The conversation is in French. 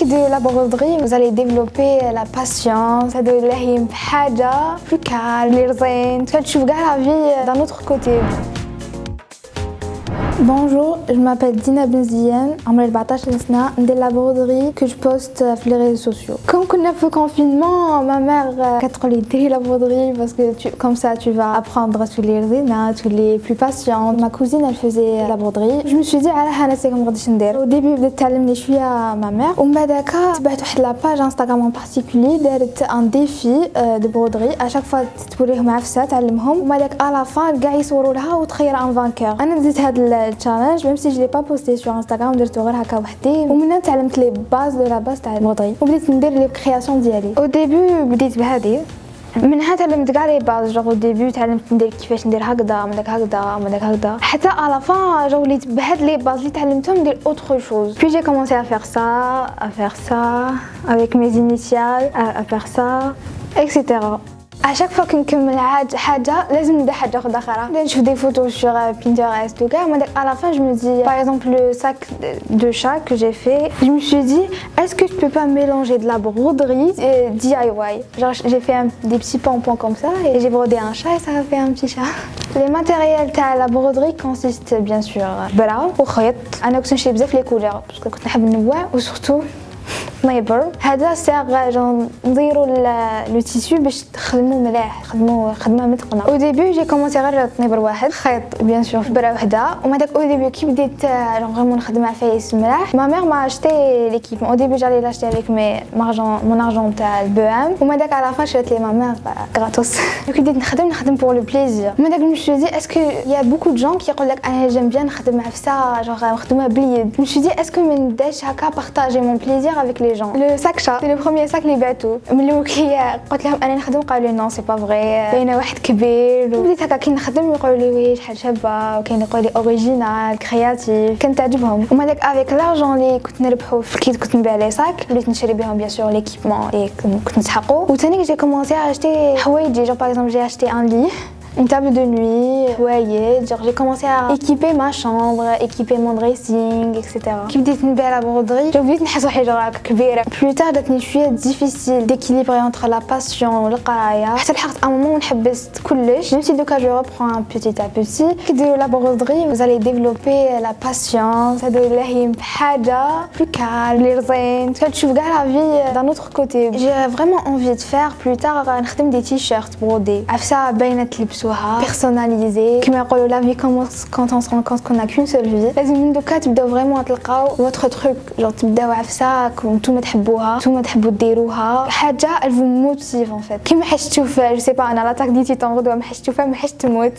De la broderie, vous allez développer la patience, de plus calme, les résines, tu vois la vie d'un autre côté. Bonjour, je m'appelle Dina Benziane, j'ai 14 ans, je fais la broderie que je poste sur les réseaux sociaux. Comme on a fait le confinement, ma mère a dit la broderie parce que comme ça tu vas apprendre sur les résines, tu es plus patiente. Ma cousine elle faisait la broderie. Je me suis dit au début je suis à ma mère. Je la page Instagram en particulier, un défi de broderie. À chaque fois tu توريهم عفسة تعلمهم وبعدك à la fin كاع يصوروا لها وتخير un vainqueur. أنا بديت هذا challenge même si je l'ai pas posté sur Instagram درتو غير هكا وحدي ومنها تعلمت لي باز دو لا باز تاع البروضري وبديت ندير لي كرياسيون ديالي. au début بديت بهذه منها تعلمت كاع لي باز جو ديبي تعلمت ندير كيفاش ندير هكذا من داك هكذا من داك هكذا حتى على لا فان جو وليت بهاد لي باز اللي تعلمتهم ندير اوتر شوز. puis j'ai commencé à faire ça avec mes initiales à faire ça etc. À chaque fois كنكمل حاجه لازم نبدا حاجه اخرى نشوف des photos sur Pinterest وكاع à la fin je me dis par exemple le sac de chat que j'ai fait je me suis dit est-ce que je peux pas mélanger de la broderie et DIY. Genre j'ai fait des petits pompons comme ça et j'ai brodé un chat et ça a fait un petit chat. Les matériels تاع la broderie consistent bien sûr بلا وخيط. انا كنت نشري بزاف لي كولور باسكو كنت نحب نوع وسورتو نايبر. هذا ساغ جون نديرو لو تيسيو باش تخدمو ملاح خدمه متقنه. او ديبي جي كومونسي غير نايبر واحد خيط بيان سور بره وحده ومن هذاك او ديبي كي بديت جون فريمون نخدم على فايس ملاح ما مير ما اشتي ليكيب. او ديبي جالي لاشتي افيك مون ارجون تاع البو ام ومن هذاك على فاش شريت لي ما مير غراتوس. كي بديت نخدم بور لو بليزير. من هذاك جو دي اسكو يا بوكو دو جون كي يقول لك انا جيم بيان نخدم عفسه جون نخدمها باليد. جو دي اسكو ما نديرش هكا بارطاجي مون بليزير افيك لي جون. Le sac chat, c'est le premier sac اللي بعتو. ملي قلت لهم انا نخدم قالوا لي نو سي با فري باينه واحد كبير. بديت هكا كي نخدم يقولوا لي وي شحال شابه وكاين يقولوا لي اوريجينال كرياتيف كانت تعجبهم. ومن هذاك افيك لارجون اللي كنت نربحو كي كنت نبيع لي ساك بديت نشري بهم بيان سور ليكيبمون اللي كنت نسحقو. وثاني جي كومونسي اشتي حوايجي جو باغ اكزومبل جي اشتي ان لي une table de nuit, genre j'ai commencé à équiper ma chambre, équiper mon dressing, etc. Qui بديت نبيع la broderie, j'ai oublié نحس روحي كبيرة. Plus tard جاتني شوية difficile d'équilibrer entre la passion والقراية. حتى لحقت un moment نحبست كلش. Même si دوكا je reprends petit à petit. كي ديروا la broderie, vous allez développer la patience. هادو اللي حاجة plus calme, les résines. تشوف كاع la vie d'un autre côté. J'ai vraiment envie de faire plus tard نخدم des t-shirts brodés. عفسة باينة تلبسوها personnalisé. كما يقولوا la vie commence quand on se rend compte qu'on n'a qu'une seule vie. لازم من دوكا تبداو فريمون تلقاو votre truc. genre تبداو عفسه نتوما تحبوها نتوما تحبوا ديروها حاجه elle vous motive en fait. كيما حاش تشوف جو سي با انا لاطاك دي تيتون غدوه ما حاش تشوفها ما حاش تموت.